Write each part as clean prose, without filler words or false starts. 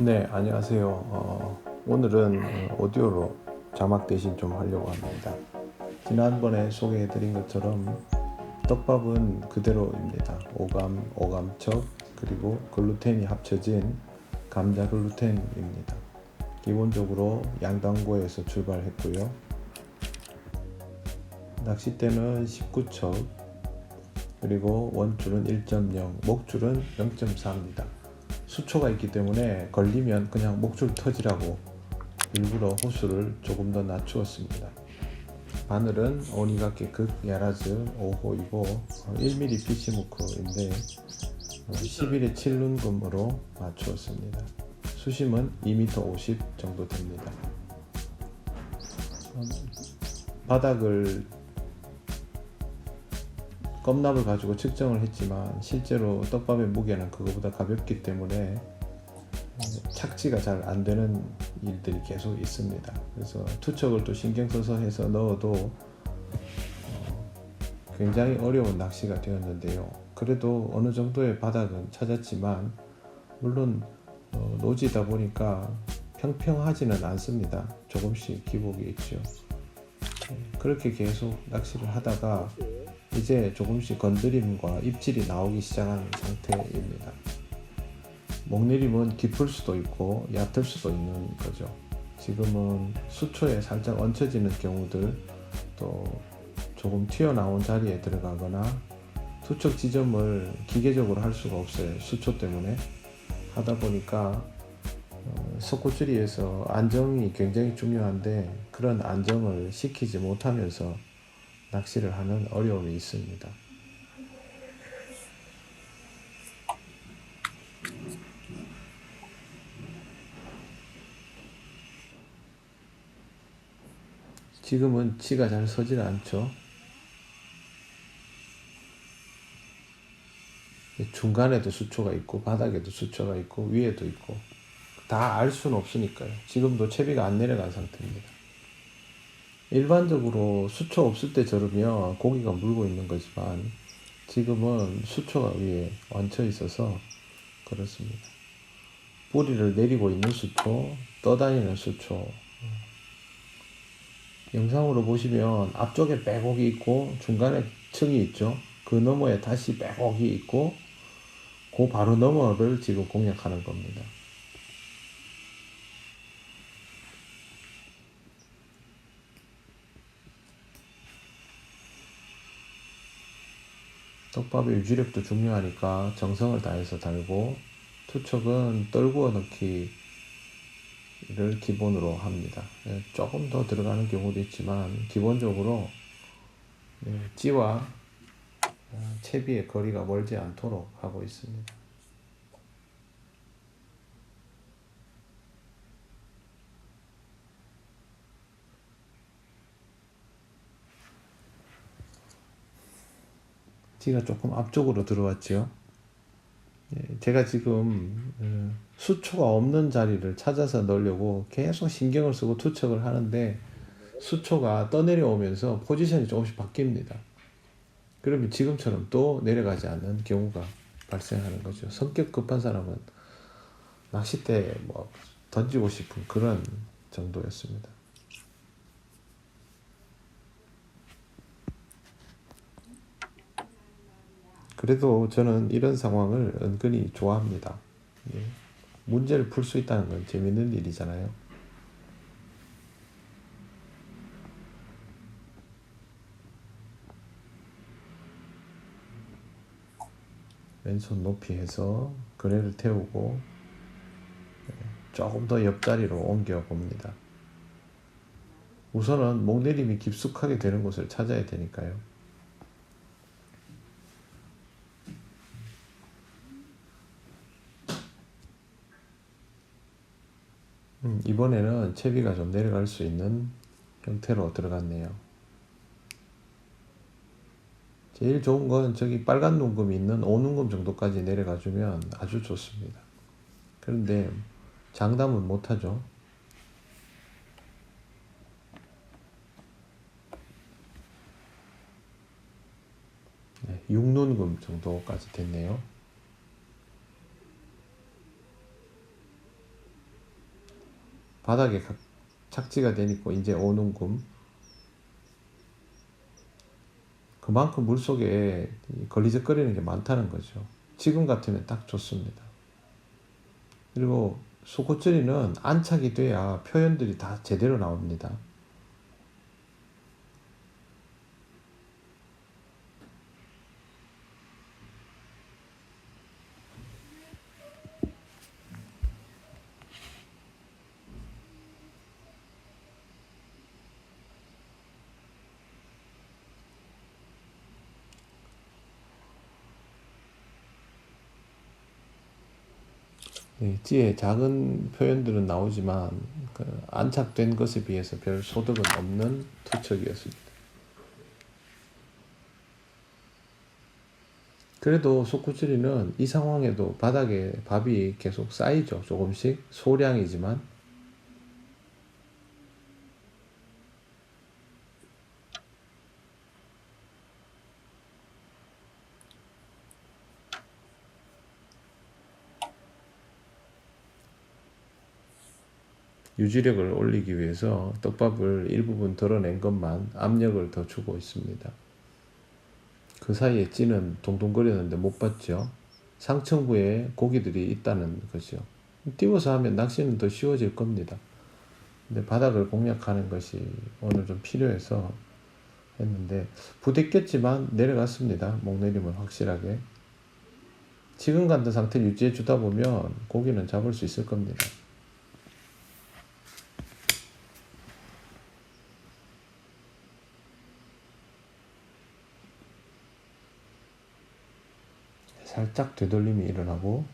네, 안녕하세요. 오늘은 오디오로 자막 대신 좀 하려고 합니다. 지난번에 소개해드린 것처럼 떡밥은 그대로입니다. 오감, 오감척, 그리고 글루텐이 합쳐진 감자 글루텐입니다. 기본적으로 양당고에서 출발했고요. 낚싯대는 19척, 그리고 원줄은 1.0, 목줄은 0.4입니다. 수초가 있기 때문에 걸리면 그냥 목줄 터지라고 일부러 호수를 조금 더 낮추었습니다. 바늘은 오니가케 극 야라즈 5호이고 1mm 피치무크인데 11에 7눈금으로 맞추었습니다. 수심은 2m 50 정도 됩니다. 바닥을 껌납을 가지고 측정을 했지만 실제로 떡밥의 무게는 그거보다 가볍기 때문에 착지가 잘 안 되는 일들이 계속 있습니다. 그래서 투척을 또 신경 써서 해서 넣어도 굉장히 어려운 낚시가 되었는데요. 그래도 어느 정도의 바닥은 찾았지만 물론 노지다 보니까 평평하지는 않습니다. 조금씩 기복이 있죠. 그렇게 계속 낚시를 하다가 이제 조금씩 건드림과 입질이 나오기 시작한 상태입니다. 목내림은 깊을 수도 있고 얕을 수도 있는 거죠. 지금은 수초에 살짝 얹혀지는 경우들, 또 조금 튀어나온 자리에 들어가거나 투척 지점을 기계적으로 할 수가 없어요. 수초 때문에. 하다 보니까 석고줄이에서 안정이 굉장히 중요한데 그런 안정을 시키지 못하면서 낚시를 하는 어려움이 있습니다. 지금은 치가 잘 서질 않죠. 중간에도 수초가 있고 바닥에도 수초가 있고 위에도 있고 다 알 수는 없으니까요. 지금도 채비가 안 내려간 상태입니다. 일반적으로 수초 없을 때 저르면 고기가 물고 있는 거지만 지금은 수초가 위에 얹혀 있어서 그렇습니다. 뿌리를 내리고 있는 수초, 떠다니는 수초. 영상으로 보시면 앞쪽에 빼곡이 있고 중간에 층이 있죠. 그 너머에 다시 빼곡이 있고 그 바로 너머를 지금 공략하는 겁니다. 떡밥의 유지력도 중요하니까 정성을 다해서 달고 투척은 떨구어 넣기를 기본으로 합니다. 조금 더 들어가는 경우도 있지만 기본적으로 찌와 채비의 거리가 멀지 않도록 하고 있습니다. 찌가 조금 앞쪽으로 들어왔죠. 제가 지금 수초가 없는 자리를 찾아서 넣으려고 계속 신경을 쓰고 투척을 하는데 수초가 떠내려오면서 포지션이 조금씩 바뀝니다. 그러면 지금처럼 또 내려가지 않는 경우가 발생하는 거죠. 성격 급한 사람은 낚싯대에 뭐 던지고 싶은 그런 정도였습니다. 그래도 저는 이런 상황을 은근히 좋아합니다. 문제를 풀 수 있다는 건 재밌는 일이잖아요. 왼손 높이 해서 그네를 태우고 조금 더 옆자리로 옮겨 봅니다. 우선은 목내림이 깊숙하게 되는 곳을 찾아야 되니까요. 이번에는 채비가 좀 내려갈 수 있는 형태로 들어갔네요. 제일 좋은 건 저기 빨간 눈금이 있는 5눈금 정도까지 내려가주면 아주 좋습니다. 그런데 장담은 못하죠. 6눈금 정도까지 됐네요. 바닥에 착지가 되니까 이제 오는금 그만큼 물속에 걸리적거리는 게 많다는 거죠. 지금 같으면 딱 좋습니다. 그리고 수고처리는 안착이 돼야 표현들이 다 제대로 나옵니다. 찌의 작은 표현들은 나오지만 그 안착된 것에 비해서 별 소득은 없는 투척이었습니다. 그래도 속구찌리는 이 상황에도 바닥에 밥이 계속 쌓이죠. 조금씩 소량이지만. 유지력을 올리기 위해서 떡밥을 일부분 덜어낸 것만 압력을 더 주고 있습니다. 그 사이에 찌는 동동거리는데 못 봤죠. 상층부에 고기들이 있다는 거죠. 띄워서 하면 낚시는 더 쉬워질 겁니다. 근데 바닥을 공략하는 것이 오늘 좀 필요해서 했는데 부대꼈지만 내려갔습니다. 목내림은 확실하게. 지금 같은 상태를 유지해 주다 보면 고기는 잡을 수 있을 겁니다. 살짝 되돌림이 일어나고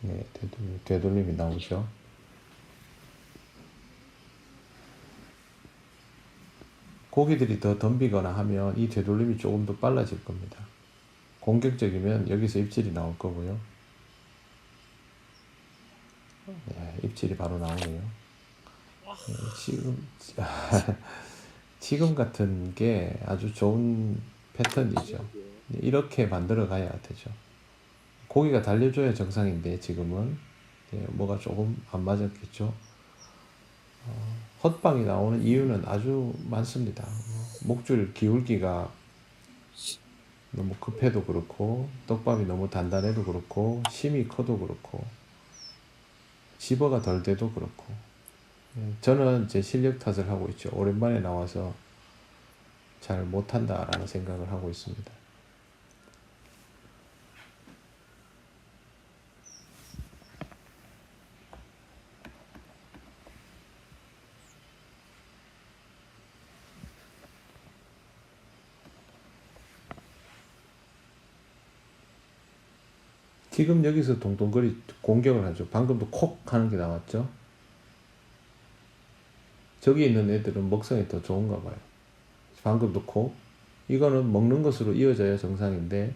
네, 되돌림이 나오죠. 고기들이 더 덤비거나 하면 이 되돌림이 조금 더 빨라질 겁니다. 공격적이면 여기서 입질이 나올 거고요. 네, 입질이 바로 나오네요. 지금 지금 같은 게 아주 좋은 패턴이죠. 이렇게 만들어 가야 되죠. 고기가 달려줘야 정상인데 지금은 뭐가 조금 안 맞았겠죠. 헛방이 나오는 이유는 아주 많습니다. 목줄 기울기가 너무 급해도 그렇고 떡밥이 너무 단단해도 그렇고 심이 커도 그렇고 집어가 덜 돼도 그렇고 저는 제 실력 탓을 하고 있죠. 오랜만에 나와서 잘 못한다라는 생각을 하고 있습니다. 지금 여기서 동동거리 공격을 하죠. 방금도 콕 하는 게 나왔죠. 저기 있는 애들은 먹성이 더 좋은가 봐요. 방금도 콕. 이거는 먹는 것으로 이어져야 정상인데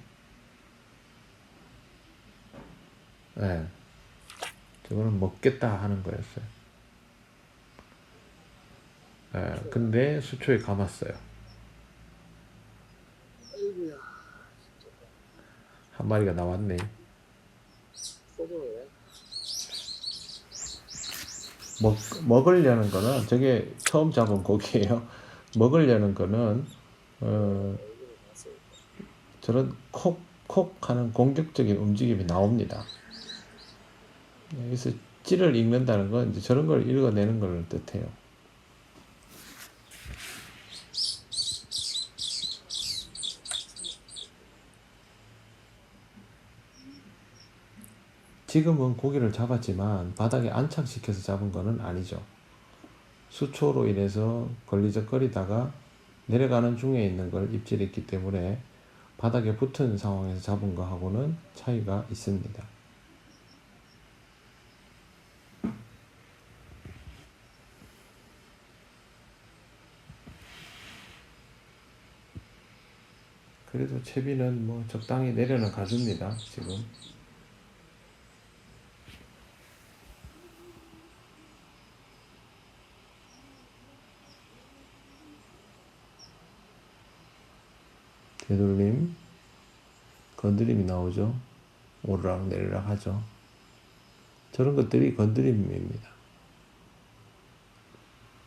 네. 저거는 먹겠다 하는 거였어요. 네. 근데 수초에 감았어요. 한 마리가 나왔네. 먹으려는 거는 저게 처음 잡은 고기예요. 먹으려는 거는 저런 콕콕 하는 공격적인 움직임이 나옵니다. 여기서 찌를 읽는다는 건 이제 저런 걸 읽어내는 걸 뜻해요. 지금은 고기를 잡았지만 바닥에 안착시켜서 잡은 거는 아니죠. 수초로 인해서 걸리적거리다가 내려가는 중에 있는 걸 입질했기 때문에 바닥에 붙은 상황에서 잡은 거하고는 차이가 있습니다. 그래도 채비는 뭐 적당히 내려는 가줍니다. 지금. 되돌림, 건드림이 나오죠. 오르락 내리락 하죠. 저런 것들이 건드림입니다.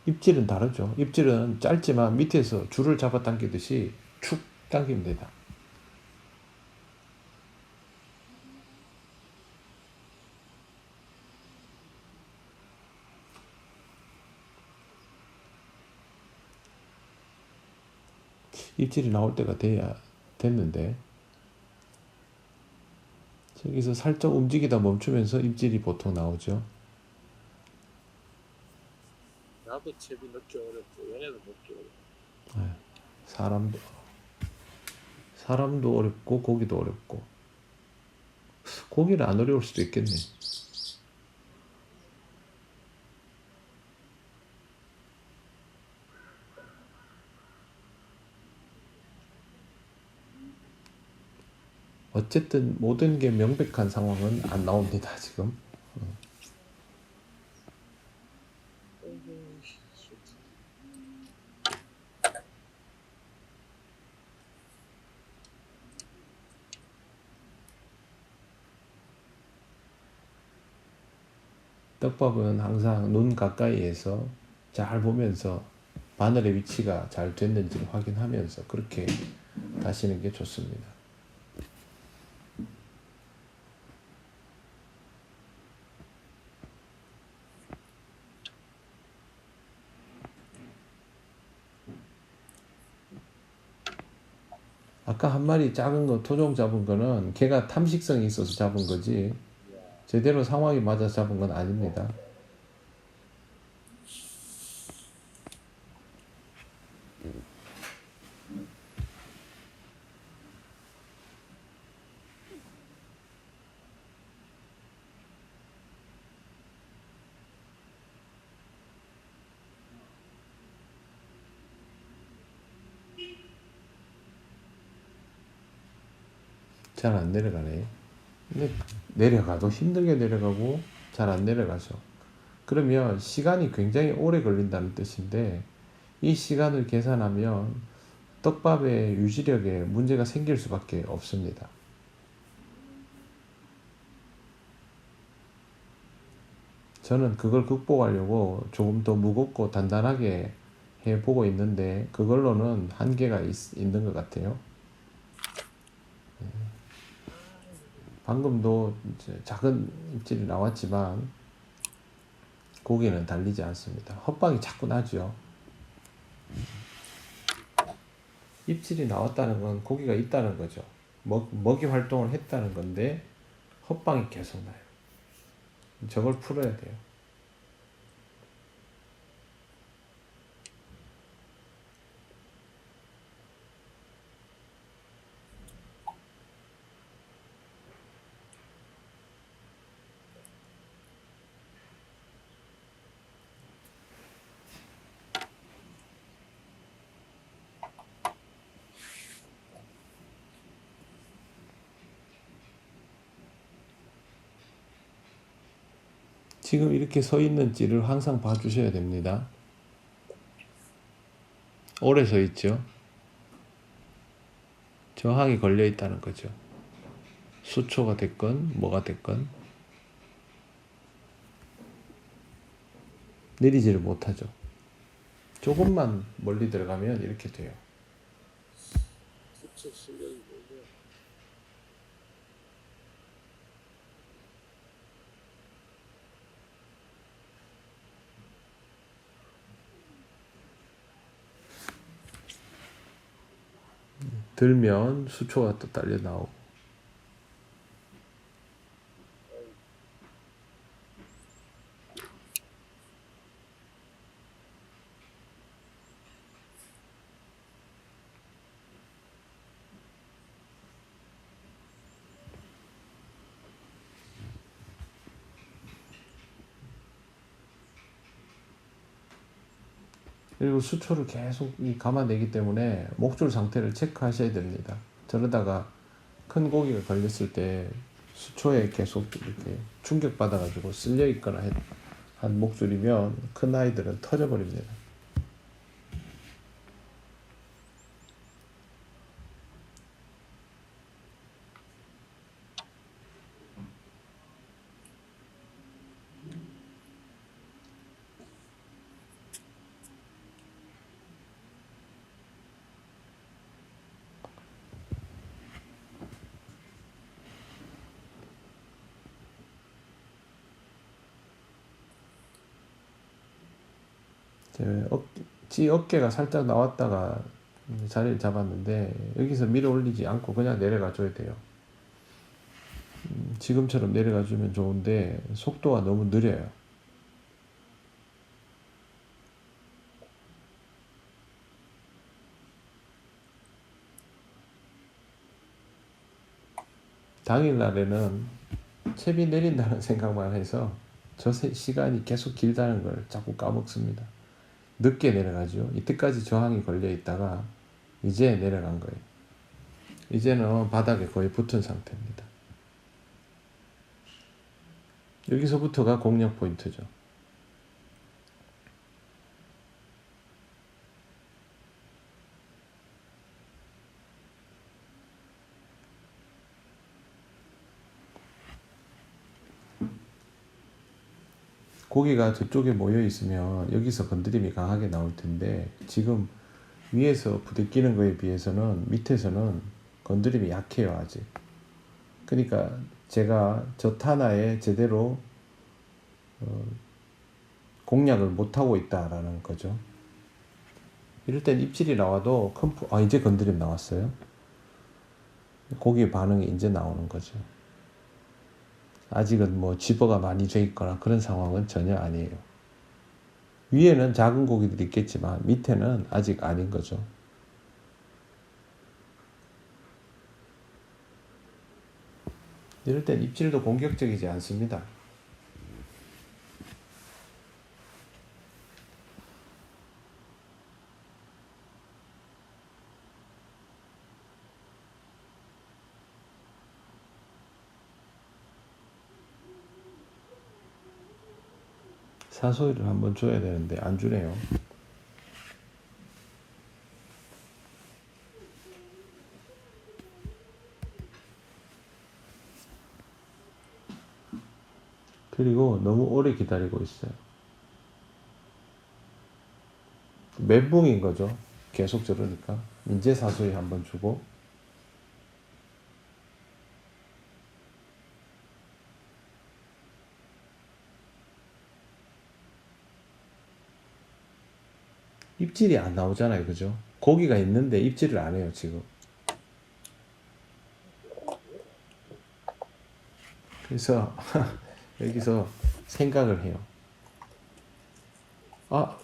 입질은 다르죠. 입질은 짧지만 밑에서 줄을 잡아당기듯이 축 당기면 된다. 입질이 나올 때가 돼야 됐는데 저기서 살짝 움직이다 멈추면서 입질이 보통 나오죠. 나도 채비 넣기 어렵고 얘네도 넣기 어렵고. 사람도 어렵고 고기도 어렵고. 고기는 안 어려울 수도 있겠네. 어쨌든 모든 게 명백한 상황은 안 나옵니다 지금. 떡밥은 항상 눈 가까이에서 잘 보면서 바늘의 위치가 잘 됐는지를 확인하면서 그렇게 가시는 게 좋습니다. 아까 한 마리 작은 거 토종 잡은 거는 걔가 탐식성이 있어서 잡은 거지 제대로 상황이 맞아 잡은 건 아닙니다. 잘 안 내려가네. 근데 내려가도 힘들게 내려가고 잘 안 내려가죠. 그러면 시간이 굉장히 오래 걸린다는 뜻인데 이 시간을 계산하면 떡밥의 유지력에 문제가 생길 수밖에 없습니다. 저는 그걸 극복하려고 조금 더 무겁고 단단하게 해보고 있는데 그걸로는 한계가 있는 것 같아요. 방금도 이제 작은 입질이 나왔지만 고기는 달리지 않습니다. 헛방이 자꾸 나죠. 입질이 나왔다는 건 고기가 있다는 거죠. 먹이 활동을 했다는 건데 헛방이 계속 나요. 저걸 풀어야 돼요. 지금 이렇게 서 있는 찌를 항상 봐주셔야 됩니다. 오래 서 있죠. 저항이 걸려 있다는 거죠. 수초가 됐건 뭐가 됐건 내리지를 못하죠. 조금만 멀리 들어가면 이렇게 돼요. 수치 실력이 뭐냐? 들면 수초가 또 딸려 나오고. 그리고 수초를 계속 감아내기 때문에 목줄 상태를 체크하셔야 됩니다. 저러다가 큰 고기가 걸렸을 때 수초에 계속 이렇게 충격받아가지고 쓸려 있거나 한 목줄이면 큰 아이들은 터져버립니다. 지 어깨가 살짝 나왔다가 자리를 잡았는데 여기서 밀어 올리지 않고 그냥 내려가 줘야 돼요. 지금처럼 내려가 주면 좋은데 속도가 너무 느려요. 당일날에는 채비 내린다는 생각만 해서 저 시간이 계속 길다는 걸 자꾸 까먹습니다. 늦게 내려가죠. 이때까지 저항이 걸려 있다가 이제 내려간 거예요. 이제는 바닥에 거의 붙은 상태입니다. 여기서부터가 공략 포인트죠. 고기가 저쪽에 모여 있으면 여기서 건드림이 강하게 나올 텐데 지금 위에서 부대끼는 거에 비해서는 밑에서는 건드림이 약해요 아직. 그러니까 제가 저 탄화에 제대로 공략을 못하고 있다라는 거죠. 이럴 땐 입질이 나와도 이제 건드림 나왔어요. 고기 반응이 이제 나오는 거죠. 아직은 뭐 집어가 많이 돼 있거나 그런 상황은 전혀 아니에요. 위에는 작은 고기들이 있겠지만 밑에는 아직 아닌 거죠. 이럴 땐 입질도 공격적이지 않습니다. 사소리를 한번 줘야 되는데 안 주네요. 그리고 너무 오래 기다리고 있어요. 멘붕인 거죠. 계속 저러니까. 이제 사소리 한번 주고. 입질이 안 나오잖아요. 그죠? 고기가 있는데 입질을 안 해요, 지금. 그래서 여기서 생각을 해요.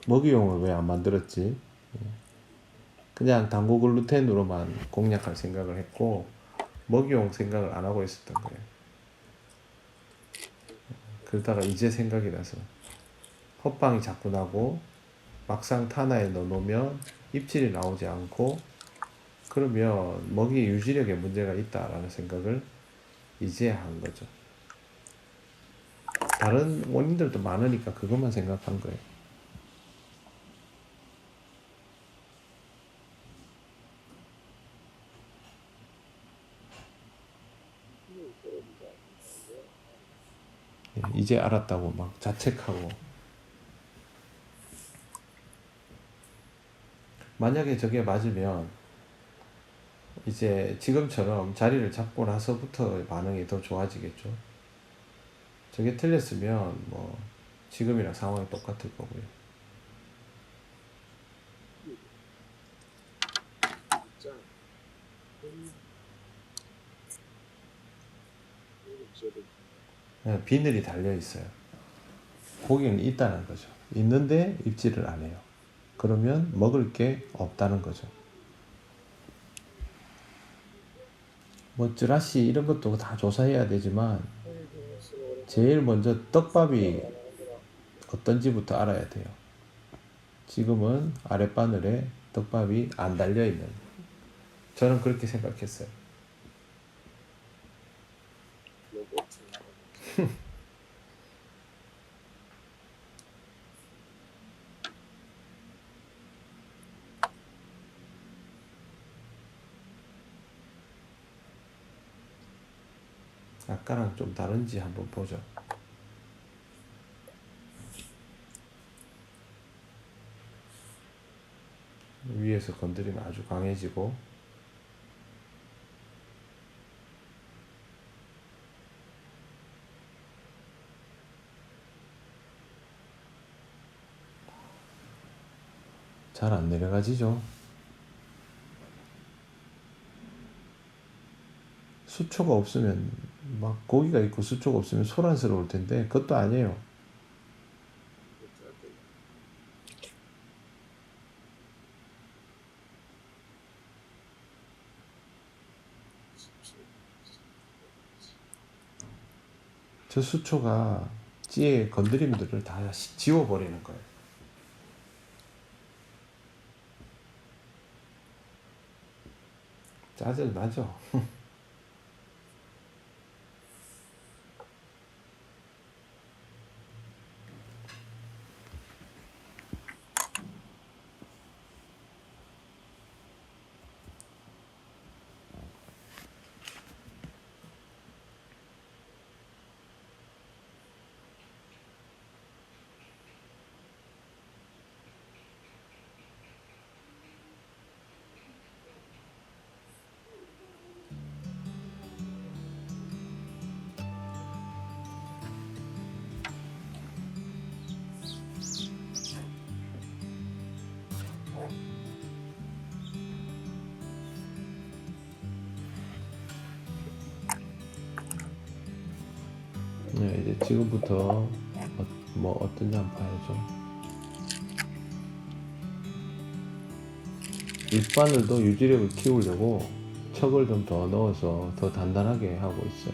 먹이용을 왜 안 만들었지? 그냥 당고 글루텐으로만 공략할 생각을 했고 먹이용 생각을 안 하고 있었던 거예요. 그러다가 이제 생각이 나서 헛방이 자꾸 나고 막상 탄화에 넣어놓으면 입질이 나오지 않고 그러면 먹이 유지력에 문제가 있다라는 생각을 이제 한 거죠. 다른 원인들도 많으니까 그것만 생각한 거예요. 이제 알았다고 막 자책하고. 만약에 저게 맞으면 이제 지금처럼 자리를 잡고 나서부터 반응이 더 좋아지겠죠. 저게 틀렸으면 뭐 지금이랑 상황이 똑같을 거고요. 비늘이 달려 있어요. 고기는 있다는 거죠. 있는데 입질을 안 해요. 그러면 먹을 게 없다는 거죠. 뭐 쯔라시 이런 것도 다 조사해야 되지만 제일 먼저 떡밥이 어떤지부터 알아야 돼요. 지금은 아랫바늘에 떡밥이 안 달려있는, 저는 그렇게 생각했어요. 아까랑 좀 다른지 한번 보죠. 위에서 건드리면 아주 강해지고 잘 안 내려가지죠. 수초가 없으면 막 고기가 있고 수초가 없으면 소란스러울 텐데 그것도 아니에요. 저 수초가 찌의 건드림들을 다 지워버리는 거예요. 짜증 나죠. 네, 이제 지금부터 뭐 어떤지 한번 봐야죠. 윗바늘도 유지력을 키우려고 척을 좀 더 넣어서 더 단단하게 하고 있어요.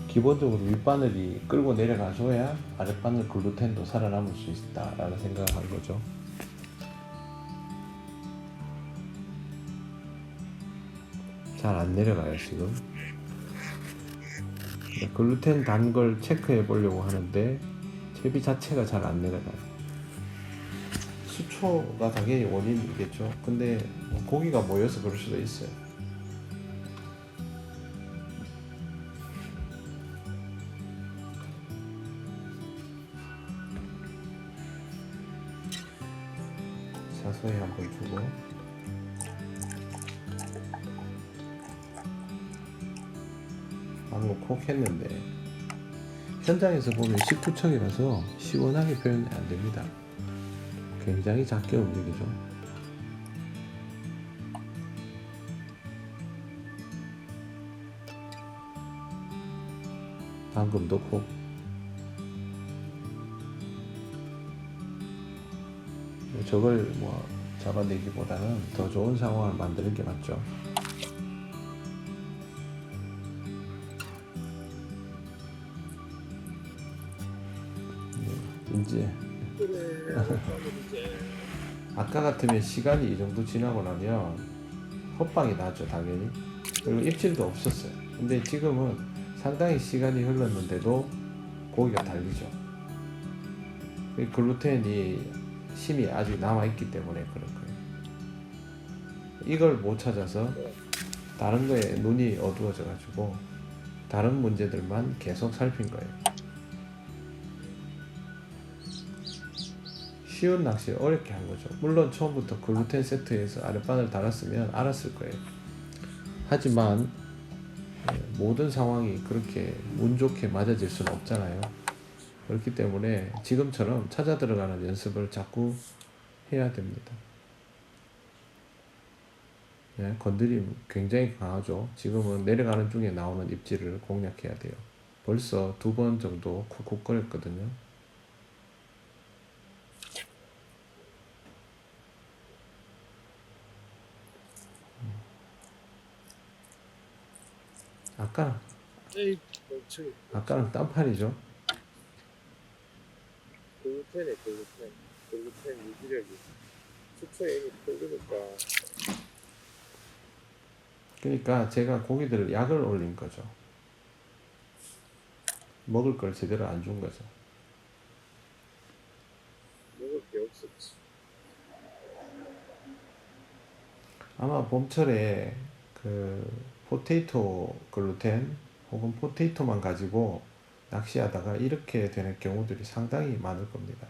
기본적으로 윗바늘이 끌고 내려가줘야 아랫바늘 글루텐도 살아남을 수 있다라는 생각을 한 거죠. 잘 안 내려가요 지금. 글루텐 단 걸 체크해 보려고 하는데 채비 자체가 잘 안 내려가요. 수초가 당연히 원인이겠죠. 근데 고기가 모여서 그럴 수도 있어요. 사소히 한번 주고 방금 콕 했는데 현장에서 보면 19척이라서 시원하게 표현이 안 됩니다. 굉장히 작게 움직이죠. 방금도 콕. 저걸 뭐 잡아내기보다는 더 좋은 상황을 만드는 게 맞죠. 이제 아까 같으면 시간이 이 정도 지나고 나면 헛방이 나죠 당연히. 그리고 입질도 없었어요. 근데 지금은 상당히 시간이 흘렀는데도 고기가 달리죠. 글루텐이 심이 아직 남아있기 때문에 그럴 거예요. 이걸 못 찾아서 다른 거에 눈이 어두워져 가지고 다른 문제들만 계속 살핀 거예요. 쉬운 낚시 어렵게 한 거죠. 물론 처음부터 글루텐 세트에서 아랫바늘 달았으면 알았을 거예요. 하지만 모든 상황이 그렇게 운 좋게 맞아질 수는 없잖아요. 그렇기 때문에 지금처럼 찾아 들어가는 연습을 자꾸 해야 됩니다. 네, 건드림 굉장히 강하죠. 지금은 내려가는 중에 나오는 입질을 공략해야 돼요. 벌써 2번 정도 쿡쿡거렸거든요. 아까는 딴판이죠. 글루텐 유지력이 수초에 이미 풀리니까. 그러니까 제가 고기들을 약을 올린 거죠. 먹을 걸 제대로 안 준 거죠. 먹을 게 없었지. 아마 봄철에 그 포테이토 글루텐 혹은 포테이토만 가지고 낚시하다가 이렇게 되는 경우들이 상당히 많을 겁니다.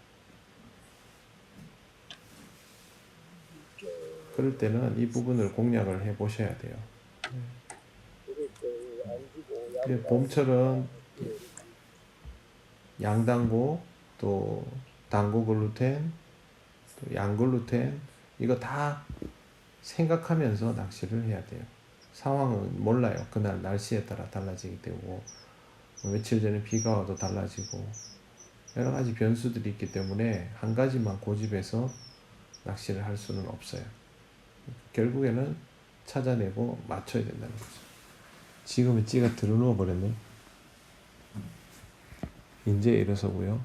그럴 때는 이 부분을 공략을 해 보셔야 돼요. 그걸 안 주고 예, 봄철은 양당고, 또 당고 글루텐, 또 양글루텐, 이거 다 생각하면서 낚시를 해야 돼요. 상황은 몰라요. 그날 날씨에 따라 달라지기 때문에 며칠 전에 비가 와도 달라지고 여러 가지 변수들이 있기 때문에 한 가지만 고집해서 낚시를 할 수는 없어요. 결국에는 찾아내고 맞춰야 된다는 거죠. 지금은 찌가 들어누워 버렸네. 이제 일어서고요.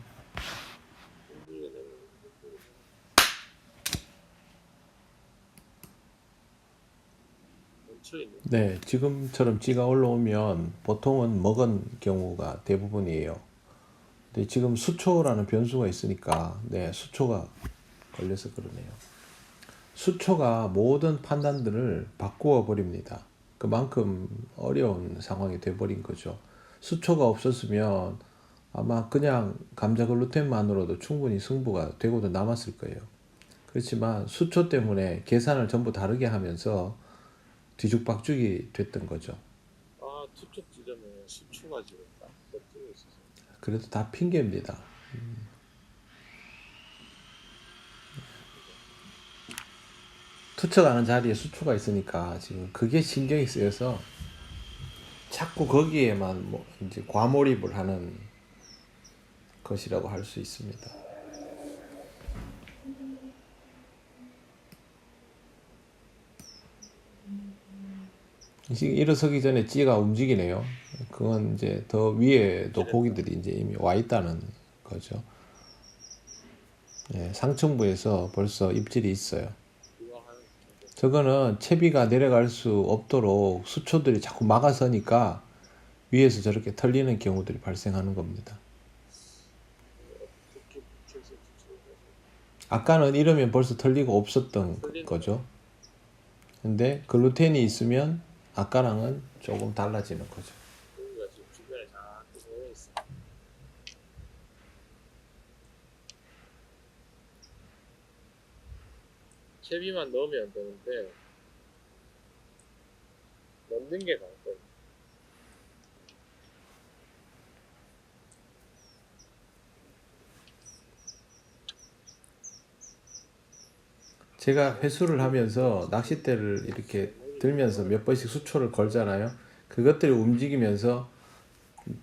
멈춰있네. 네, 지금처럼 찌가 올라오면 보통은 먹은 경우가 대부분이에요. 근데 지금 수초라는 변수가 있으니까, 네, 수초가 걸려서 그러네요. 수초가 모든 판단들을 바꾸어 버립니다. 그만큼 어려운 상황이 돼버린 거죠. 수초가 없었으면 아마 그냥 감자 글루텐만으로도 충분히 승부가 되고도 남았을 거예요. 그렇지만 수초 때문에 계산을 전부 다르게 하면서 뒤죽박죽이 됐던 거죠. 아, 투척 지점에 10초가 지금 딱 뜨고 있어서. 그래도 다 핑계입니다. 투척하는 자리에 수초가 있으니까 지금 그게 신경이 쓰여서 자꾸 거기에만 뭐 이제 과몰입을 하는 것이라고 할 수 있습니다. 지금 일어서기 전에 찌가 움직이네요. 그건 이제 더 위에도 고기들이 이제 이미 와 있다는 거죠. 예, 상층부에서 벌써 입질이 있어요. 이거 하는 거. 저거는 채비가 내려갈 수 없도록 수초들이 자꾸 막아서니까 위에서 저렇게 털리는 경우들이 발생하는 겁니다. 어떻게 붙여서 투척을 아까는 이러면 벌써 털리고 없었던 거죠. 근데 글루텐이 있으면 아까랑은 조금 달라지는 거죠. 고기가 지금 주변에 자꾸 모여 있어. 채비만 넣으면 되는데 넣는 게 관건. 제가 회수를 하면서 낚싯대를 이렇게 들면서 몇 번씩 수초를 걸잖아요. 그것들이 움직이면서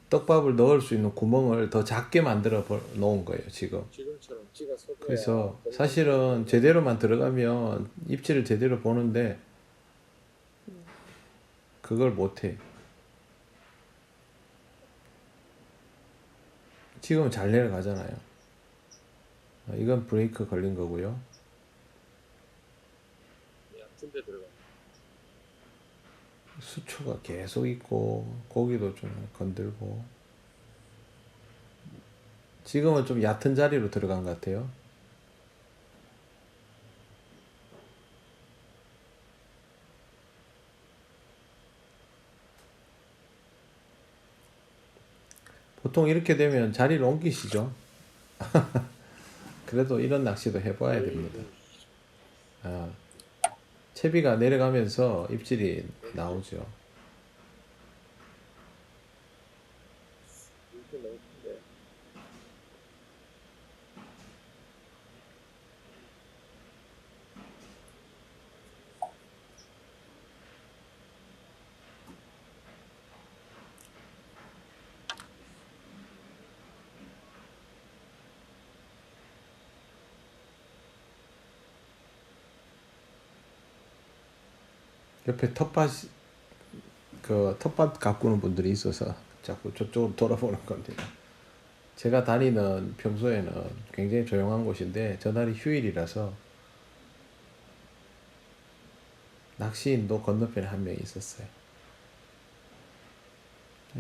떡밥을 넣을 수 있는 구멍을 더 작게 만들어 놓은 거예요, 지금. 지금처럼 찌가 서도야. 그래서 사실은 제대로만 들어가면 입질을 제대로 보는데 그걸 못해. 지금은 잘 내려가잖아요. 이건 브레이크 걸린 거고요. 얕은 데 들어가. 수초가 계속 있고 고기도 좀 건들고 지금은 좀 얕은 자리로 들어간 것 같아요. 보통 이렇게 되면 자리를 옮기시죠. 그래도 이런 낚시도 해봐야 됩니다. 채비가 내려가면서 입질이 나오죠. 이렇게 너무 큰데. 옆에 텃밭 텃밭 가꾸는 분들이 있어서 자꾸 저쪽으로 돌아보는 겁니다. 제가 다니는 평소에는 굉장히 조용한 곳인데 저날이 휴일이라서 낚시인도 건너편에 한 명 있었어요.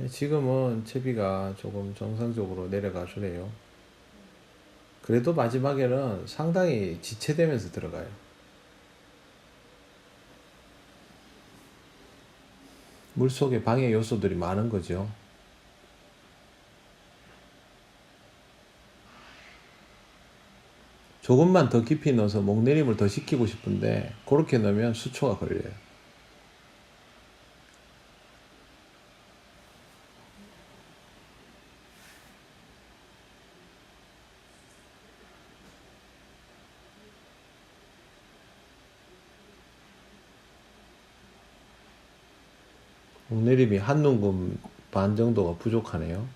지금은 채비가 조금 정상적으로 내려가 주네요. 그래도 마지막에는 상당히 지체되면서 들어가요. 물속에 방해 요소들이 많은 거죠. 조금만 더 깊이 넣어서 목내림을 더 시키고 싶은데 그렇게 넣으면 수초가 걸려요. 목내림이 한 눈금 반 정도가 부족하네요.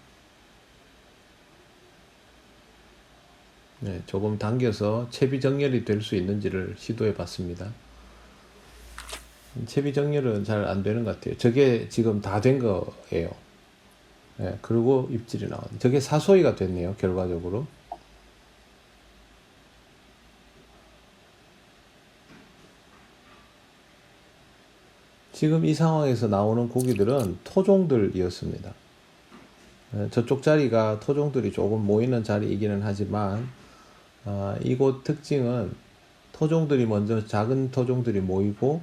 네, 조금 당겨서 채비 정렬이 될 수 있는지를 시도해 봤습니다. 채비 정렬은 잘 안 되는 것 같아요. 저게 지금 다 된 거예요. 네, 그리고 입질이 나왔네. 저게 사소이가 됐네요, 결과적으로. 지금 이 상황에서 나오는 고기들은 토종들이었습니다. 저쪽 자리가 토종들이 조금 모이는 자리이기는 하지만 이곳 특징은 토종들이 먼저 작은 토종들이 모이고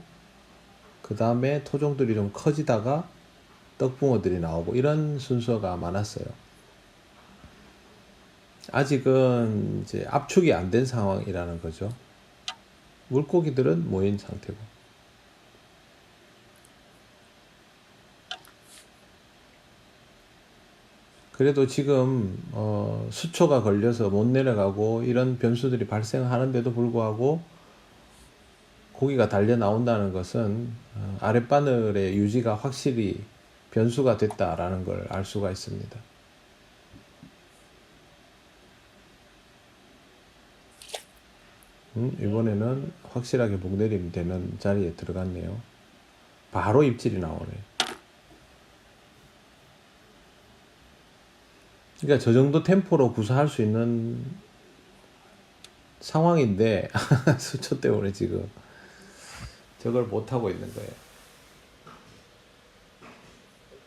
그 다음에 토종들이 좀 커지다가 떡붕어들이 나오고 이런 순서가 많았어요. 아직은 이제 압축이 안 된 상황이라는 거죠. 물고기들은 모인 상태고. 그래도 지금 수초가 걸려서 못 내려가고 이런 변수들이 발생하는데도 불구하고 고기가 달려 나온다는 것은 아랫바늘의 유지가 확실히 변수가 됐다라는 걸 알 수가 있습니다. 이번에는 확실하게 목내림 되는 자리에 들어갔네요. 바로 입질이 나오네. 그러니까 저 정도 템포로 구사할 수 있는 상황인데 수초 때문에 지금 저걸 못하고 있는 거예요.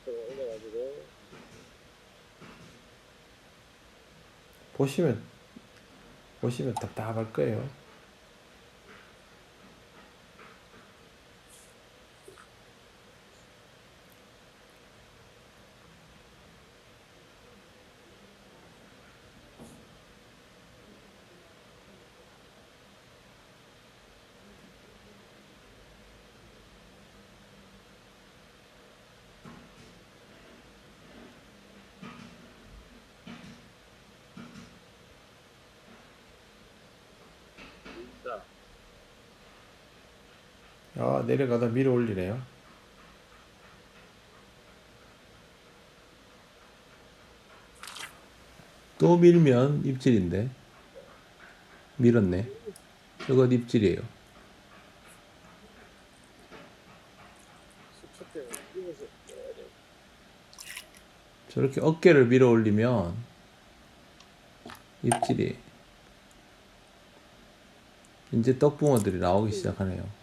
올려가지고 보시면 답답할 거예요. 내려가다 밀어 올리네요. 또 밀면 입질인데 밀었네. 저건 입질이에요. 수초 때문에 끼워서 저렇게 어깨를 밀어 올리면 입질이 이제 떡붕어들이 나오기 시작하네요.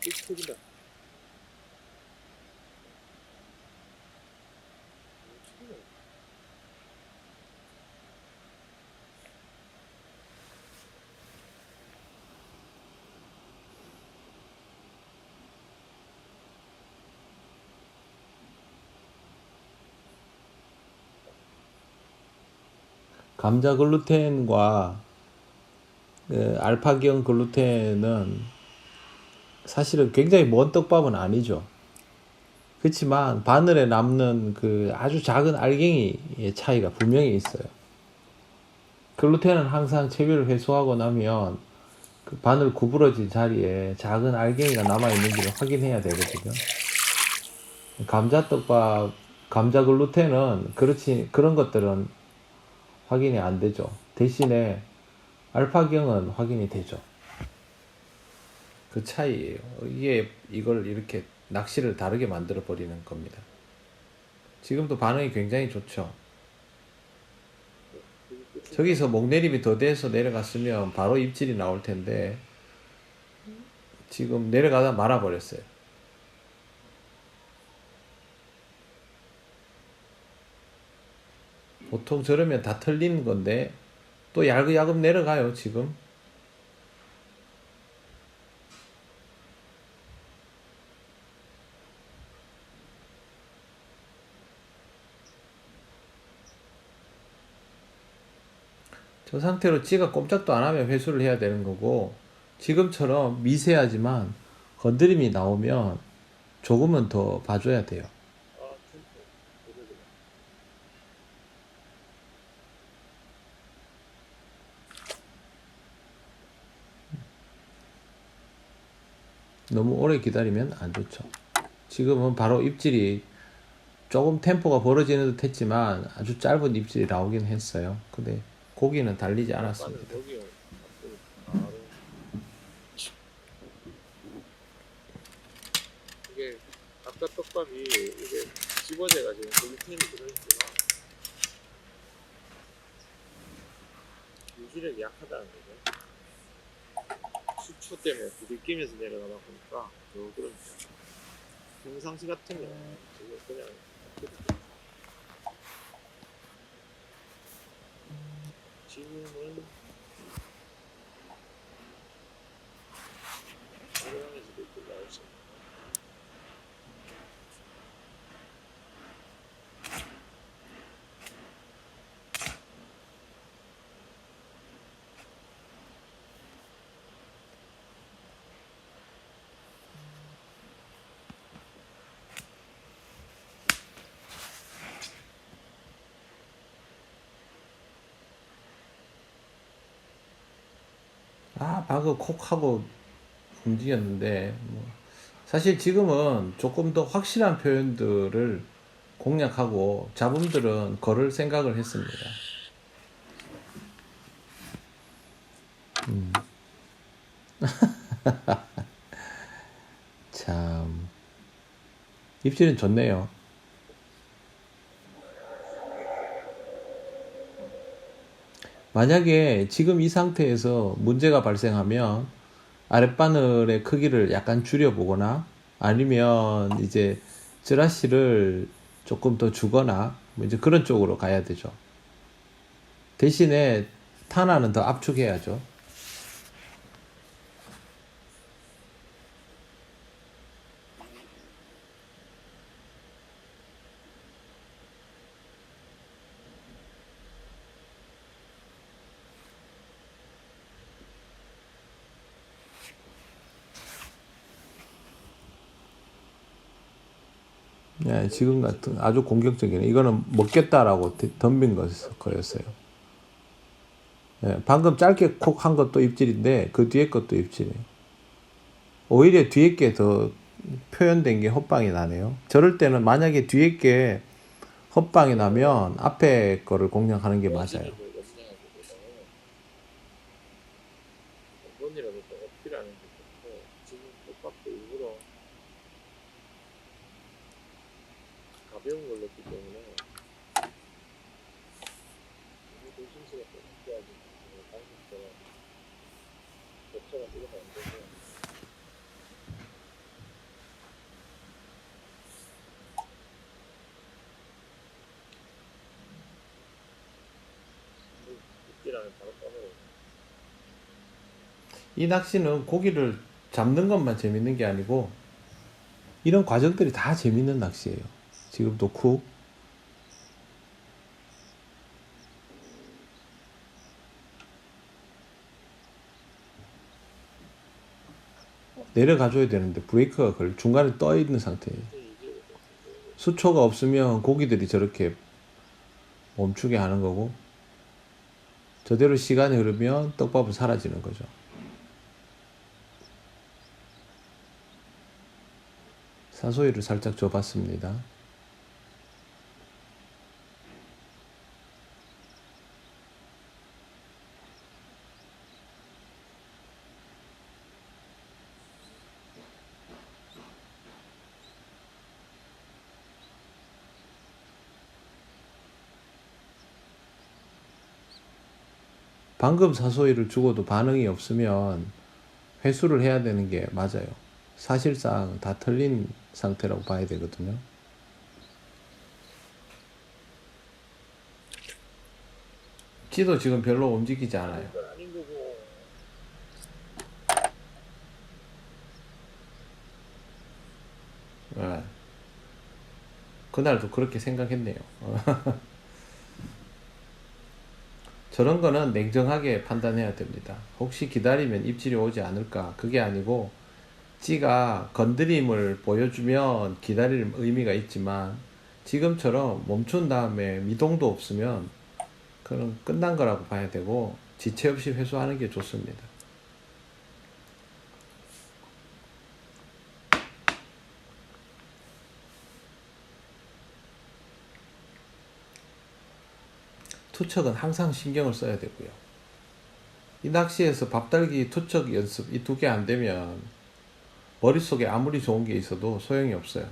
입질이다. 감자 글루텐과 알파기형 글루텐은 사실은 굉장히 먼 떡밥은 아니죠. 그렇지만 바늘에 남는 그 아주 작은 알갱이의 차이가 분명히 있어요. 글루텐은 항상 채비를 회수하고 나면 그 바늘 구부러진 자리에 작은 알갱이가 남아있는지를 확인해야 되거든요. 감자떡밥, 감자 글루텐은 그런 것들은 확인이 안 되죠. 대신에 알파경은 확인이 되죠. 그 차이예요. 이걸 이렇게 낚시를 다르게 만들어 버리는 겁니다. 지금도 반응이 굉장히 좋죠. 저기서 목내림이 더 돼서 내려갔으면 바로 입질이 나올 텐데 지금 내려가다 말아버렸어요. 보통 저러면 다 털리는 건데 또 야금야금 내려가요 지금. 저 상태로 찌가 꼼짝도 안 하면 회수를 해야 되는 거고, 지금처럼 미세하지만 건드림이 나오면 조금은 더 봐줘야 돼요. 너무 오래 기다리면 안 좋죠. 지금은 바로 입질이 조금 템포가 벌어지는 듯 했지만 아주 짧은 입질이 나오긴 했어요. 근데 고기는 달리지 않았습니다. 여기 바로 이게 아까 떡밥이 이게 집어제가 지금 글루텐이 들어있지만 유지력이 약하다는 거죠. 수초 때문에 부딪히면서 내려가다 보니까 더 그런 평상시 같으면 지금 그냥 지금은 지금에서도 이렇게 나올 수 있는 방금 콕 하고 움직였는데 사실 지금은 조금 더 확실한 표현들을 공략하고 잡음들은 걸을 생각을 했습니다. 참 입질은 좋네요. 만약에 지금 이 상태에서 문제가 발생하면 아랫바늘의 크기를 약간 줄여보거나 아니면 이제 쯔라시를 조금 더 주거나 뭐 이제 그런 쪽으로 가야 되죠. 대신에 타나는 더 압축해야죠. 네, 지금 같은 아주 공격적이네. 이거는 먹겠다라고 덤빈 거였어요. 네, 방금 짧게 콕 한 것도 입질인데 그 뒤에 것도 입질이에요. 오히려 뒤에 게 더 표현된 게 헛방이 나네요. 저럴 때는 만약에 뒤에 게 헛방이 나면 앞에 거를 공략하는 게 맞아요. 번이라도 더 어필하는 게 좋고 지금 떡밥도 일부러 가벼운 걸 넣기 때문에 너무 조심스럽게 넣어야지 방금처럼 겹쳐가 들어가 안 되고 입질하면 바로 꺼내요. 이 낚시는 고기를 잡는 것만 재밌는 게 아니고 이런 과정들이 다 재밌는 낚시예요. 지금도 쿡 내려가줘야 되는데 브레이크가 중간에 떠 있는 상태예요. 수초가 없으면 고기들이 저렇게 멈추게 하는 거고 저대로 시간이 흐르면 떡밥은 사라지는 거죠. 사소리를 살짝 줘봤습니다. 방금 사소리를 주고도 반응이 없으면 회수를 해야 되는 게 맞아요. 사실상 다 틀린 상태라고 봐야 되거든요. 찌도 지금 별로 움직이지 않아요. 아닌 거고 네. 그날도 그렇게 생각했네요. 저런 거는 냉정하게 판단해야 됩니다. 혹시 기다리면 입질이 오지 않을까? 그게 아니고 찌가 건드림을 보여주면 기다릴 의미가 있지만 지금처럼 멈춘 다음에 미동도 없으면 그건 끝난 거라고 봐야 되고 지체 없이 회수하는 게 좋습니다. 투척은 항상 신경을 써야 되고요. 이 낚시에서 밥달기 투척 연습 이 두 개 안 되면 머릿속에 아무리 좋은 게 있어도 소용이 없어요.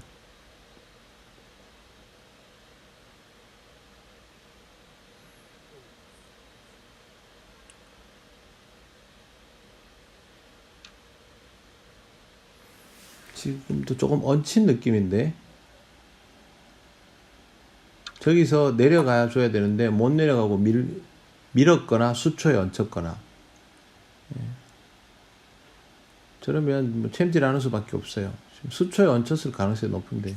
지금도 조금 얹힌 느낌인데 저기서 내려가 줘야 되는데 못 내려가고 밀었거나 수초에 얹혔거나 저러면 뭐 챔질하는 수밖에 없어요. 지금 수초에 얹혔을 가능성이 높은데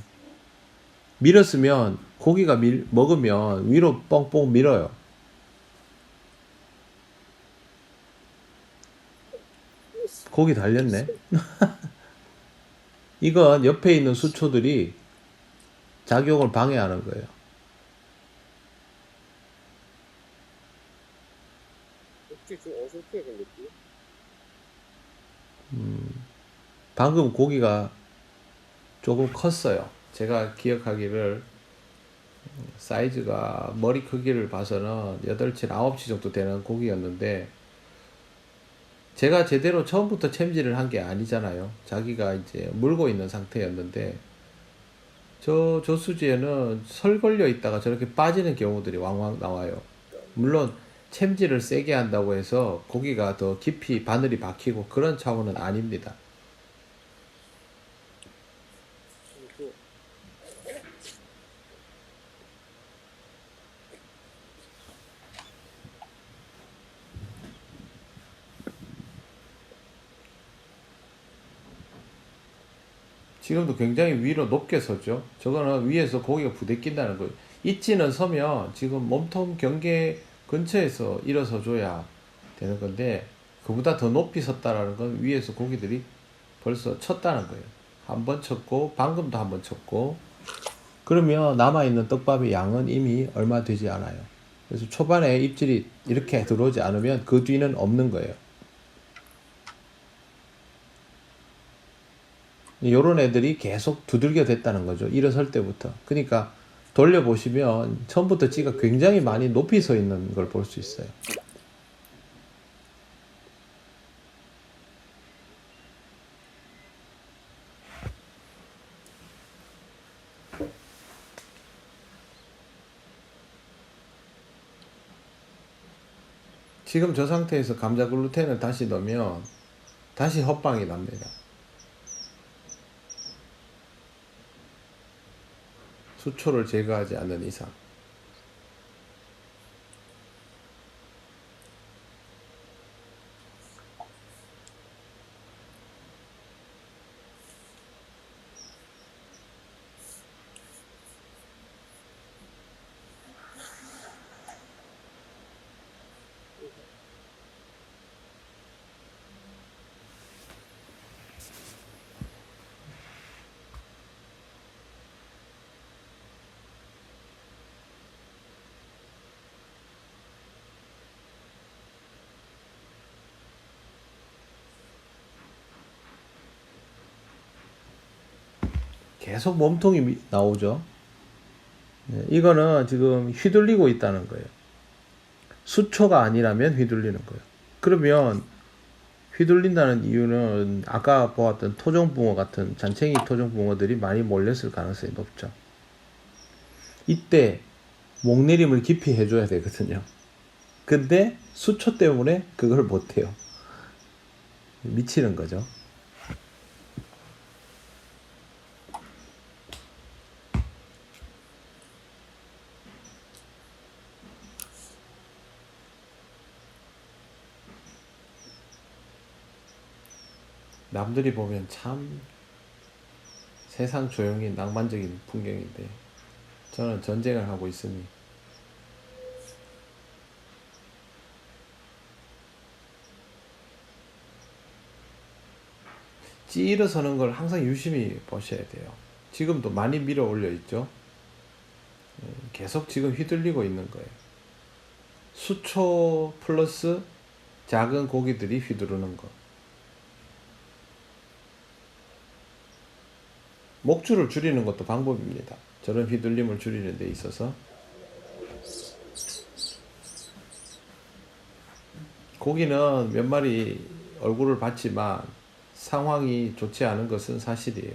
밀었으면 고기가 먹으면 위로 뻥뻥 밀어요. 고기 달렸네. 이건 옆에 있는 수초들이 작용을 방해하는 거예요. 혹시 좀 어설프게 생겼지? 방금 고기가 조금 컸어요. 제가 기억하기를 사이즈가 머리 크기를 봐서는 8치, 9치 정도 되는 고기였는데 제가 제대로 처음부터 챔질을 한 게 아니잖아요. 자기가 이제 물고 있는 상태였는데 저 조수지에는 설 걸려 있다가 저렇게 빠지는 경우들이 왕왕 나와요. 물론 챔질을 세게 한다고 해서 고기가 더 깊이 바늘이 박히고 그런 차원은 아닙니다. 그리고 지금도 굉장히 위로 높게 섰죠. 저거는 위에서 고기가 부대낀다는 거예요. 있지는 서면 지금 몸통 경계 근처에서 일어서 줘야 되는 건데 그보다 더 높이 섰다라는 건 위에서 고기들이 벌써 쳤다는 거예요. 한 번 쳤고 방금도 한 번 쳤고 그러면 남아있는 떡밥의 양은 이미 얼마 되지 않아요. 그래서 초반에 입질이 이렇게 들어오지 않으면 그 뒤는 없는 거예요. 요런 애들이 계속 두들겨 댔다는 거죠. 일어설 때부터. 그러니까 돌려보시면 처음부터 찌가 굉장히 많이 높이 서 있는 걸 볼 수 있어요. 지금 저 상태에서 감자 글루텐을 다시 넣으면 다시 헛방이 납니다. 수초를 제거하지 않는 이상. 계속 몸통이 나오죠. 이거는 지금 휘둘리고 있다는 거예요. 수초가 아니라면 휘둘리는 거예요. 그러면 휘둘린다는 이유는 아까 보았던 토종붕어 같은 잔챙이 토종붕어들이 많이 몰렸을 가능성이 높죠. 이때 목내림을 깊이 해줘야 되거든요. 근데 수초 때문에 그걸 못해요. 미치는 거죠. 남들이 보면 참 세상 조용히 낭만적인 풍경인데 저는 전쟁을 하고 있으니 찌 일어서는 걸 항상 유심히 보셔야 돼요. 지금도 많이 밀어 올려 있죠. 계속 지금 휘둘리고 있는 거예요. 수초 플러스 작은 고기들이 휘두르는 거. 목줄을 줄이는 것도 방법입니다. 저런 휘둘림을 줄이는 데 있어서 고기는 몇 마리 얼굴을 봤지만 상황이 좋지 않은 것은 사실이에요.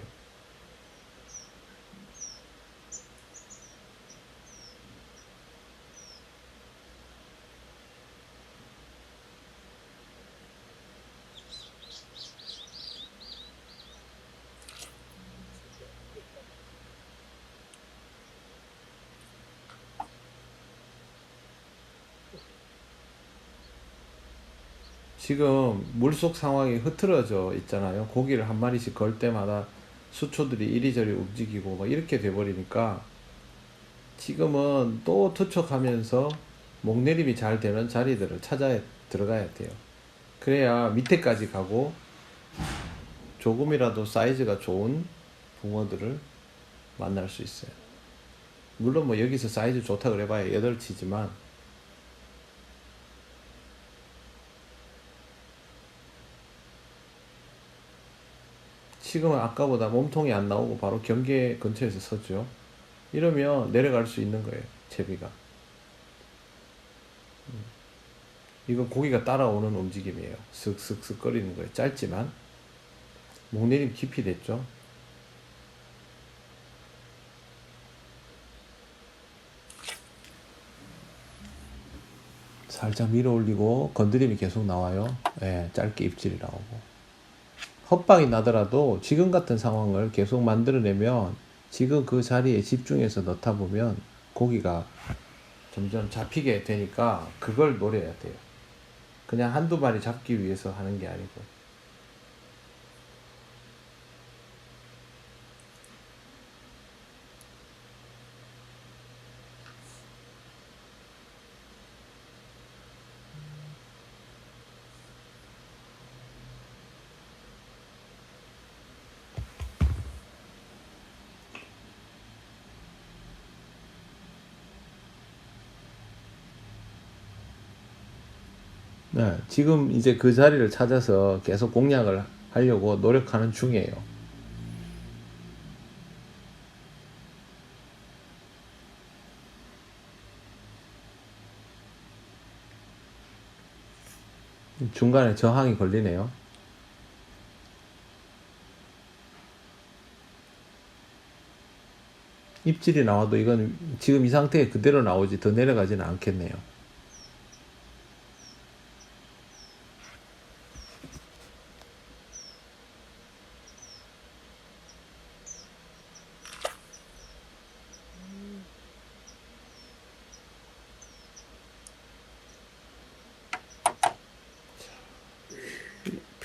지금 물속 상황이 흐트러져 있잖아요. 고기를 한 마리씩 걸 때마다 수초들이 이리저리 움직이고 막 이렇게 돼버리니까 지금은 또 투척하면서 목내림이 잘 되는 자리들을 찾아 들어가야 돼요. 그래야 밑에까지 가고 조금이라도 사이즈가 좋은 붕어들을 만날 수 있어요. 물론 뭐 여기서 사이즈 좋다 그래봐야 8치지만 지금은 아까보다 몸통이 안 나오고 바로 경계 근처에서 서죠. 이러면 내려갈 수 있는 거예요. 제비가. 이건 고기가 따라오는 움직임이에요. 슥슥슥 거리는 거예요. 짧지만 목내림 깊이 됐죠. 살짝 밀어 올리고 건드림이 계속 나와요. 예, 짧게 입질이 나오고 헛방이 나더라도 지금 같은 상황을 계속 만들어내면 지금 그 자리에 집중해서 넣다 보면 고기가 점점 잡히게 되니까 그걸 노려야 돼요. 그냥 한두 마리 잡기 위해서 하는 게 아니고. 네, 지금 이제 그 자리를 찾아서 계속 공략을 하려고 노력하는 중이에요. 중간에 저항이 걸리네요. 입질이 나와도 이건 지금 이 상태에 그대로 나오지 더 내려가지는 않겠네요.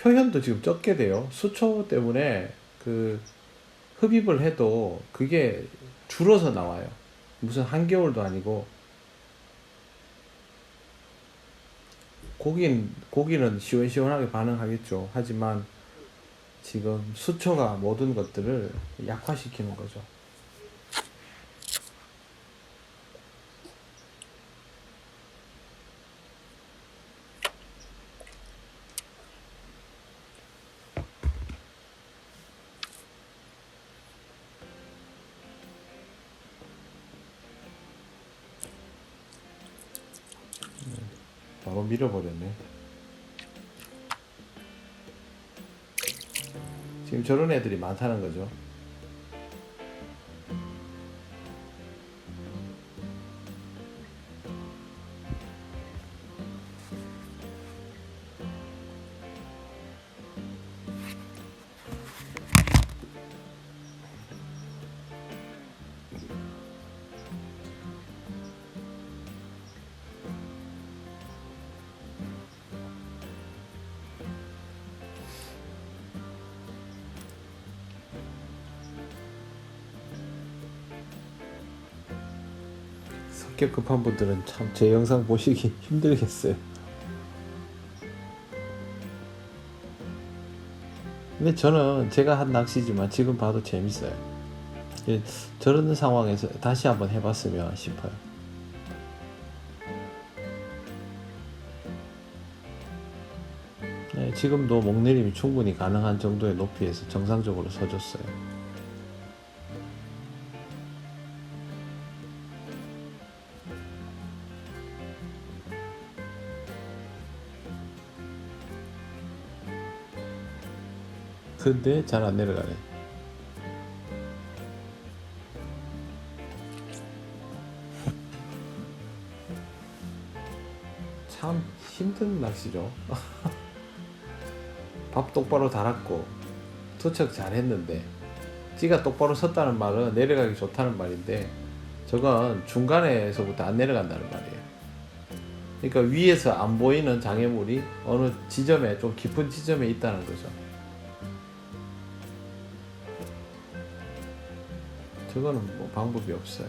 표현도 지금 적게 돼요. 수초 때문에 그 흡입을 해도 그게 줄어서 나와요. 무슨 한겨울도 아니고. 고기는 시원시원하게 반응하겠죠. 하지만 지금 수초가 모든 것들을 약화시키는 거죠. 바로 밀어버렸네. 지금 저런 애들이 많다는 거죠. 성격 급한 분들은 참 제 영상 보시기 힘들겠어요. 근데 저는 제가 한 낚시지만 지금 봐도 재밌어요. 저런 상황에서 다시 한번 해봤으면 싶어요. 네, 지금도 목내림이 충분히 가능한 정도의 높이에서 정상적으로 서줬어요. 근데 잘 안 내려가네. 참 힘든 낚시죠. 밥 똑바로 달았고 투척 잘 했는데, 찌가 똑바로 섰다는 말은 내려가기 좋다는 말인데, 저건 중간에서부터 안 내려간다는 말이에요. 그러니까 위에서 안 보이는 장애물이 어느 지점에, 좀 깊은 지점에 있다는 거죠. 저거는 뭐 방법이 없어요.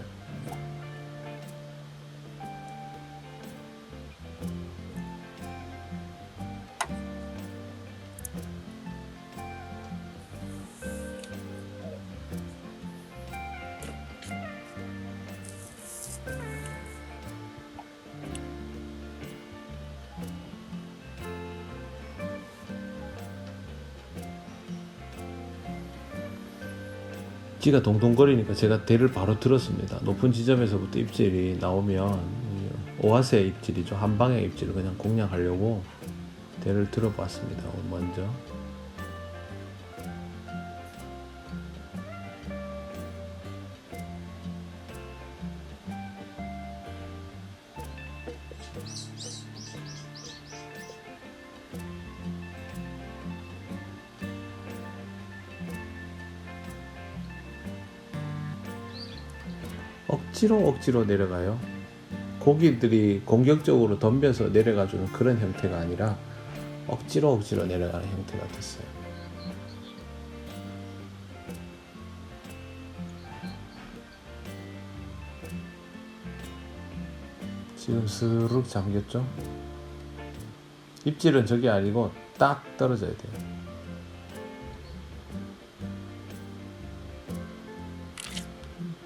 찌가 동동거리니까 제가 대를 바로 들었습니다. 높은 지점에서부터 입질이 나오면 오아세 입질이죠. 한 방향 입질을 그냥 공략하려고 대를 들어봤습니다. 먼저. 억지로 내려가요. 고기들이 공격적으로 덤벼서 내려가주는 그런 형태가 아니라 억지로 내려가는 형태가 됐어요. 지금 스르륵 잠겼죠? 입질은 저게 아니고 딱 떨어져야 돼요.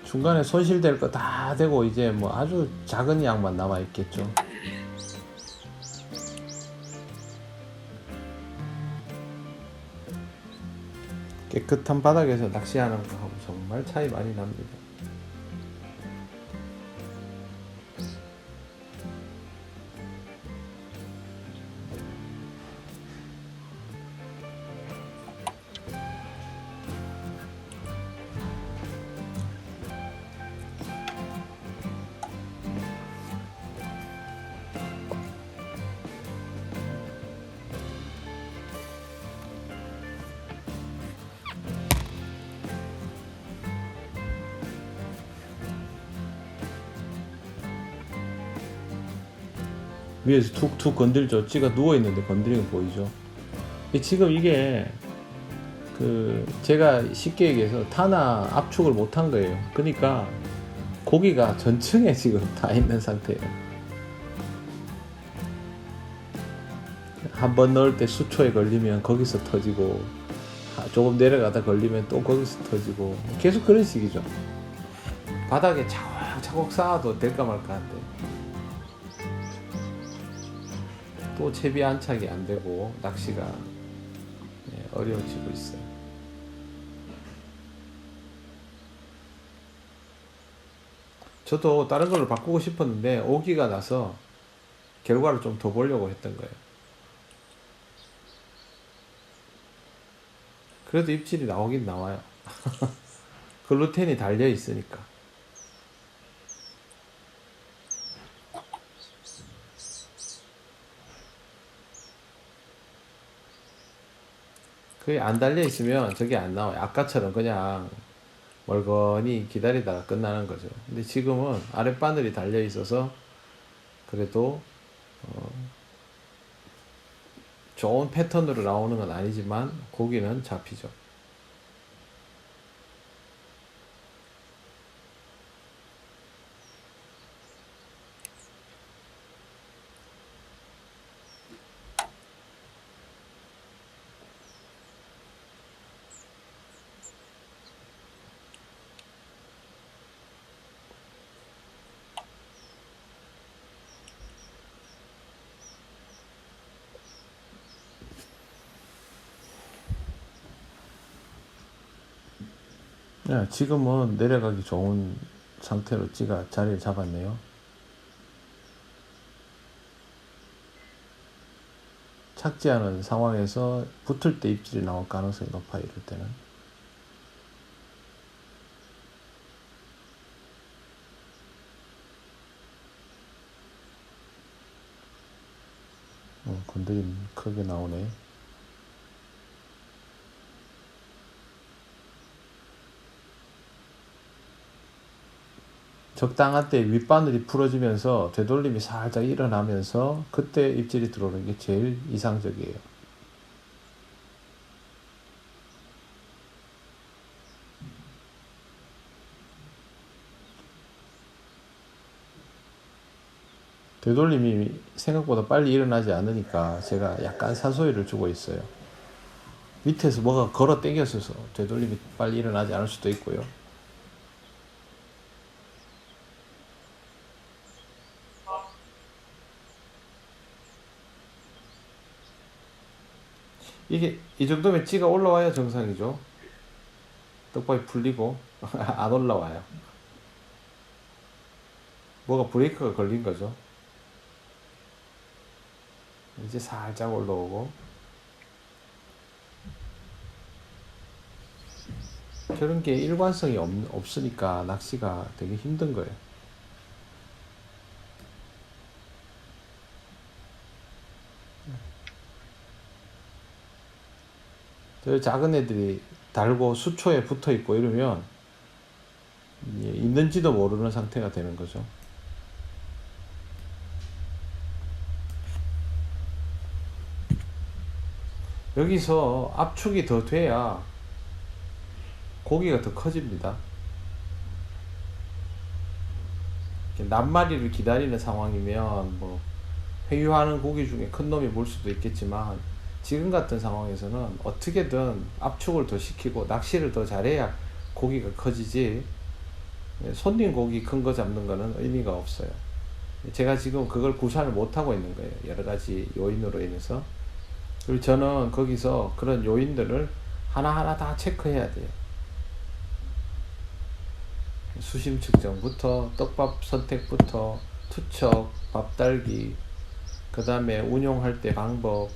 중간에 손실될 거 다 되고 이제 뭐 아주 작은 양만 남아 있겠죠. 깨끗한 바닥에서 낚시하는 거하고 정말 차이 많이 납니다. 위에서 툭툭 건들죠. 찌가 누워있는데 건드리는 거 보이죠. 지금 이게 제가 쉽게 얘기해서 타나 압축을 못한 거예요. 그러니까 고기가 전층에 지금 다 있는 상태예요. 한번 넣을 때 수초에 걸리면 거기서 터지고, 조금 내려가다 걸리면 또 거기서 터지고, 계속 그런 식이죠. 바닥에 차곡차곡 쌓아도 될까 말까 한데 또 채비 안착이 안 되고 낚시가 어려워지고 있어요. 저도 다른 걸로 바꾸고 싶었는데 오기가 나서 결과를 좀 더 보려고 했던 거예요. 그래도 입질이 나오긴 나와요. 글루텐이 달려 있으니까. 그게 안 달려 있으면 저게 안 나와요. 아까처럼 그냥 멀거니 기다리다가 끝나는 거죠. 근데 지금은 아랫바늘이 달려 있어서 그래도 좋은 패턴으로 나오는 건 아니지만 고기는 잡히죠. 네, 지금은 내려가기 좋은 상태로 찌가 자리를 잡았네요. 착지하는 상황에서 붙을 때 입질이 나올 가능성이 높아요. 이럴 때는. 건드림 크게 나오네. 적당한 때 윗바늘이 풀어지면서 되돌림이 살짝 일어나면서 그때 입질이 들어오는 게 제일 이상적이에요. 되돌림이 생각보다 빨리 일어나지 않으니까 제가 약간 산소리를 주고 있어요. 밑에서 뭐가 걸어 당겼어서 되돌림이 빨리 일어나지 않을 수도 있고요. 이게 이 정도면 찌가 올라와야 정상이죠. 떡밥이 풀리고 안 올라와요. 뭐가 브레이크가 걸린 거죠. 이제 살짝 올라오고. 저런 게 일관성이 없으니까 낚시가 되게 힘든 거예요. 저 작은 애들이 달고 수초에 붙어 있고 이러면 있는지도 모르는 상태가 되는 거죠. 여기서 압축이 더 돼야 고기가 더 커집니다. 낱마리를 기다리는 상황이면 뭐 회유하는 고기 중에 큰 놈이 물 수도 있겠지만 지금 같은 상황에서는 어떻게든 압축을 더 시키고 낚시를 더 잘해야 고기가 커지지 손님 고기 큰 거 잡는 거는 의미가 없어요. 제가 지금 그걸 구사를 못하고 있는 거예요. 여러 가지 요인으로 인해서. 그리고 저는 거기서 그런 요인들을 하나하나 다 체크해야 돼요. 수심 측정부터 떡밥 선택부터 투척, 밥달기, 그 다음에 운용할 때 방법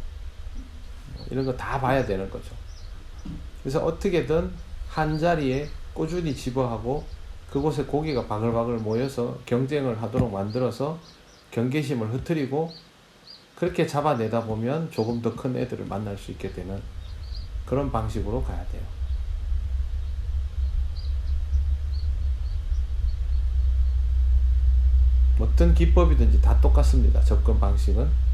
이런 거 다 봐야 되는 거죠. 그래서 어떻게든 한 자리에 꾸준히 집어하고 그곳에 고기가 바글바글 모여서 경쟁을 하도록 만들어서 경계심을 흐트리고 그렇게 잡아내다 보면 조금 더 큰 애들을 만날 수 있게 되는 그런 방식으로 가야 돼요. 어떤 기법이든지 다 똑같습니다. 접근 방식은.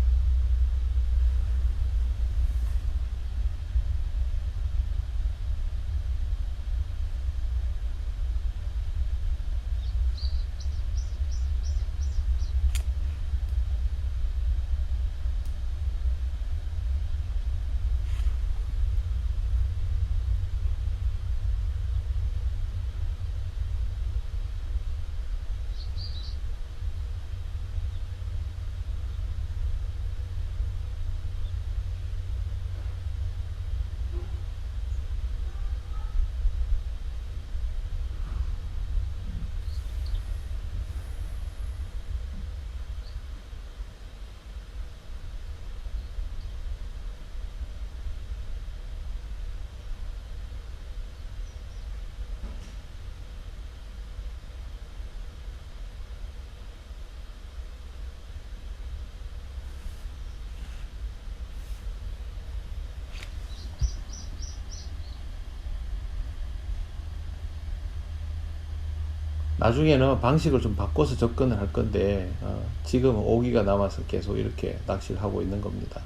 나중에는 방식을 좀 바꿔서 접근을 할 건데 지금은 오기가 남아서 계속 이렇게 낚시를 하고 있는 겁니다.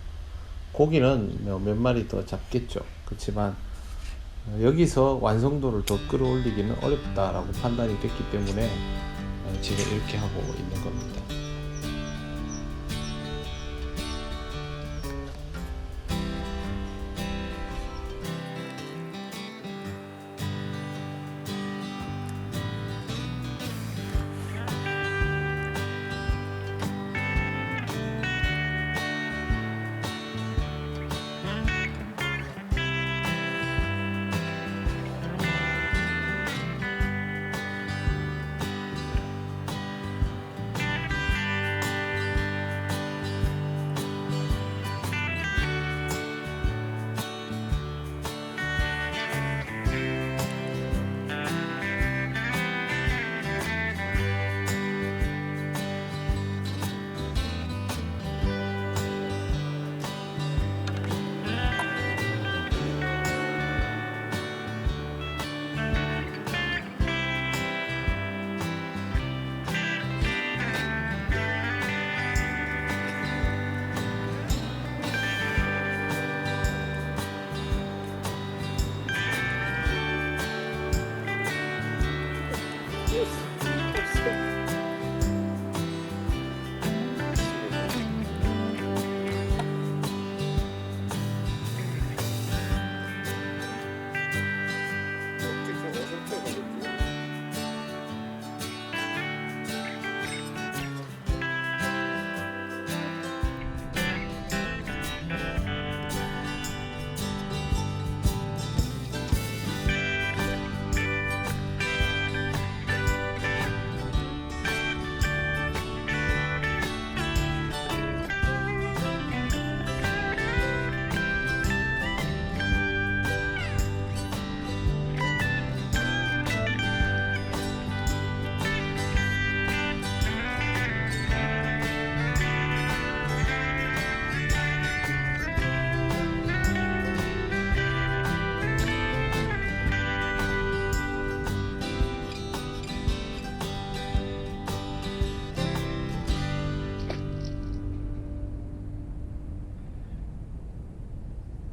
고기는 몇 마리 더 잡겠죠. 그렇지만 여기서 완성도를 더 끌어올리기는 어렵다라고 판단이 됐기 때문에 지금 이렇게 하고 있는 겁니다.